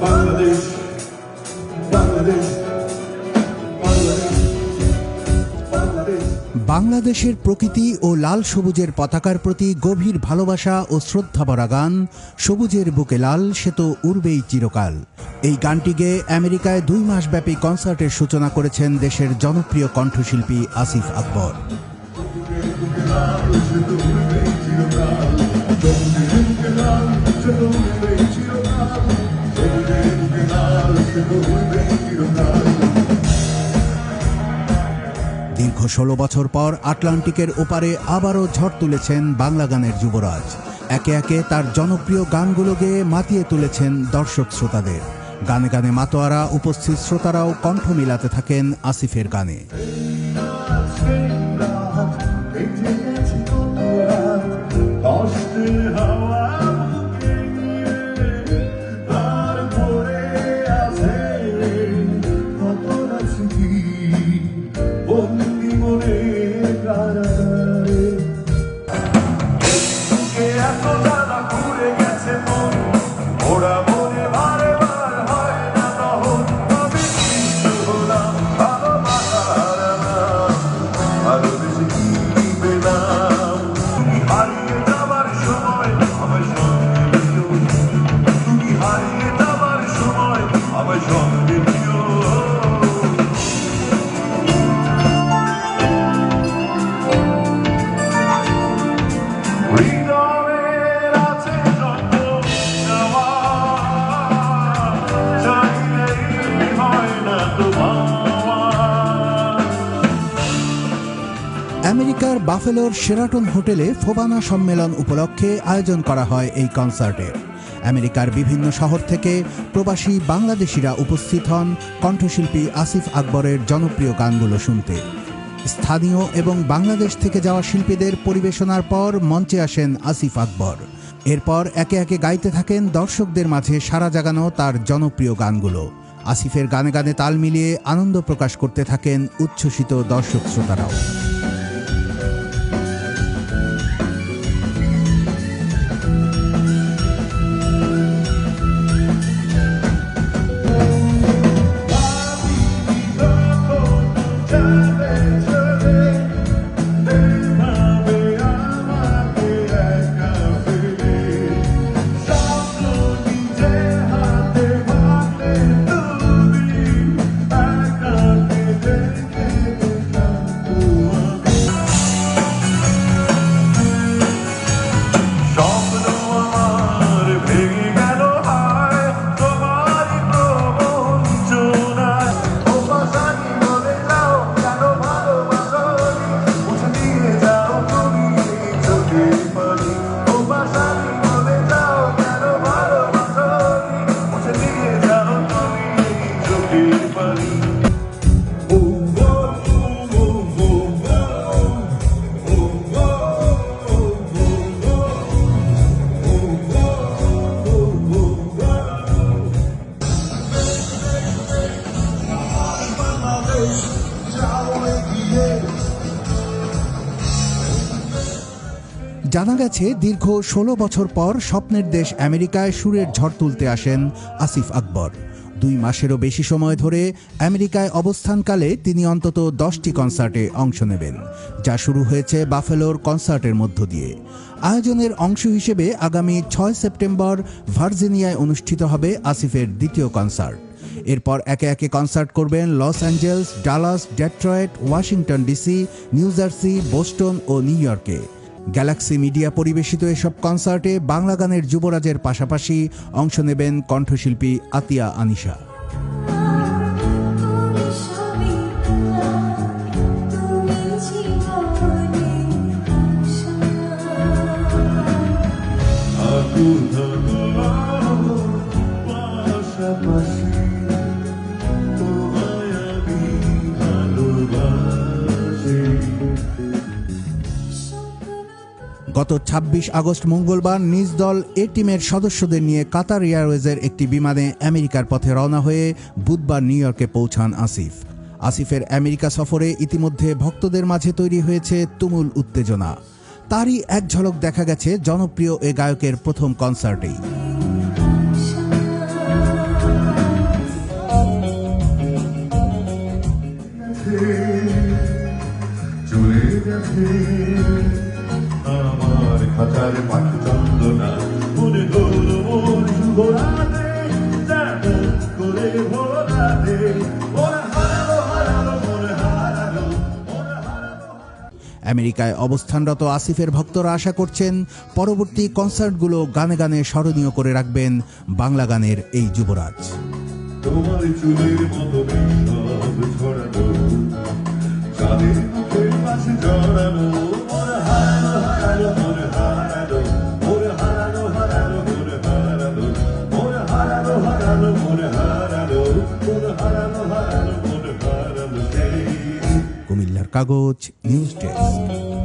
বাংলাদেশ বাংলাদেশ বাংলাদেশ। বাংলাদেশের প্রকৃতি ও লাল সবুজের পতাকার প্রতি গভীর ভালোবাসা ও শ্রদ্ধা ভরা গান সবুজের বুকে লাল সে তো উড়বেই চিরকাল। এই গানটি গেয়ে আমেরিকায় 2 মাসব্যাপী কনসার্টের সূচনা করেছেন দেশের জনপ্রিয় কণ্ঠশিল্পী আসিফ আকবর। দীর্ঘ 16 বছর পর আটলান্টিকের ওপারে আবারও ঝড় তুলেছেন বাংলা গানের যুবরাজ। একে একে তার জনপ্রিয় গানগুলো গেয়ে মাতিয়ে তুলেছেন দর্শক শ্রোতাদের। গানে গানে মাতোয়ারা উপস্থিত শ্রোতারাও কণ্ঠ মিলাতে থাকেন আসিফের গানে। আমেরিকার বাফেলোর শেরাটন হোটেলে ফোবানা সম্মেলন উপলক্ষে আয়োজন করা হয় এই কনসার্টের। আমেরিকার বিভিন্ন শহর থেকে প্রবাসী বাংলাদেশিরা উপস্থিত হন কণ্ঠশিল্পী আসিফ আকবরের জনপ্রিয় গানগুলো শুনতে। স্থানীয় এবং বাংলাদেশ থেকে যাওয়া শিল্পীদের পরিবেশনার পর মঞ্চে আসেন আসিফ আকবর। এরপর একে একে গাইতে থাকেন দর্শকদের মাঝে সাড়া জাগানো তার জনপ্রিয় গানগুলো। আসিফের গানে গানে তাল মিলিয়ে আনন্দ প্রকাশ করতে থাকেন উচ্ছ্বসিত দর্শক শ্রোতারাও। জানা গেছে দীর্ঘ 16 বছর পর স্বপ্নের দেশ আমেরিকায় সুরের ঝড় তুলতে আসেন আসিফ আকবর। 2 মাসেরও বেশি সময় ধরে আমেরিকায় অবস্থানকালে তিনি অন্তত 10টি কনসার্টে অংশ নেবেন, যা শুরু হয়েছে বাফেলোর কনসার্টের মধ্য দিয়ে। আয়োজনের অংশ হিসেবে আগামী 6 সেপ্টেম্বর ভার্জিনিয়ায় অনুষ্ঠিত হবে আসিফের দ্বিতীয় কনসার্ট। এরপর একে একে কনসার্ট করবেন Los Angeles, Dallas, Detroit, Washington DC, New Jersey, Boston ও নিউ ইয়র্কে। গ্যালাক্সি মিডিয়া পরিবেশিত এসব কনসার্টে বাংলা গানের যুবরাজের পাশাপাশি অংশ নেবেন কণ্ঠশিল্পী আতিয়া আনিশা। গত 26 আগস্ট মঙ্গলবার নিজ দল এ টিমের সদস্যদের নিয়ে কাতার এয়ারওয়েজের একটি বিমানে আমেরিকার পথে রওনা হয়ে বুধবার নিউ ইয়র্কে পৌঁছান আসিফ। আসিফের আমেরিকা সফরে ইতিমধ্যে ভক্তদের মাঝে তৈরি হয়েছে তুমুল উত্তেজনা। তারই এক ঝলক দেখা গেছে জনপ্রিয় এ গায়কের প্রথম কনসার্টেই। গেছে আমার খাঁচার পাখি চন্দনা মনে হলো মোর শুভরাতে যেমন করে ভোলাতে ওরা হারালো হারালো মনে হারালো মনে হারালো। আমেরিকায় অবস্থানরত আসিফের ভক্তরা আশা করছেন পরবর্তী কনসার্টগুলো গানে গানে স্মরণীয় করে রাখবেন বাংলা গানের এই যুবরাজ। তোমার চুলের মতো সব ছড়ানো চাঁদের মুখের পাশে জড়ানো মনে হারালো হারালো মনে হারালো মনে হারালো হারালো মনে হারালো মনে হারালো হারালো মনে হারালো মনে হারালো হারালো মনে হারালো সেই কুমিল্লার কাগজ নিউজ ডেস্ক।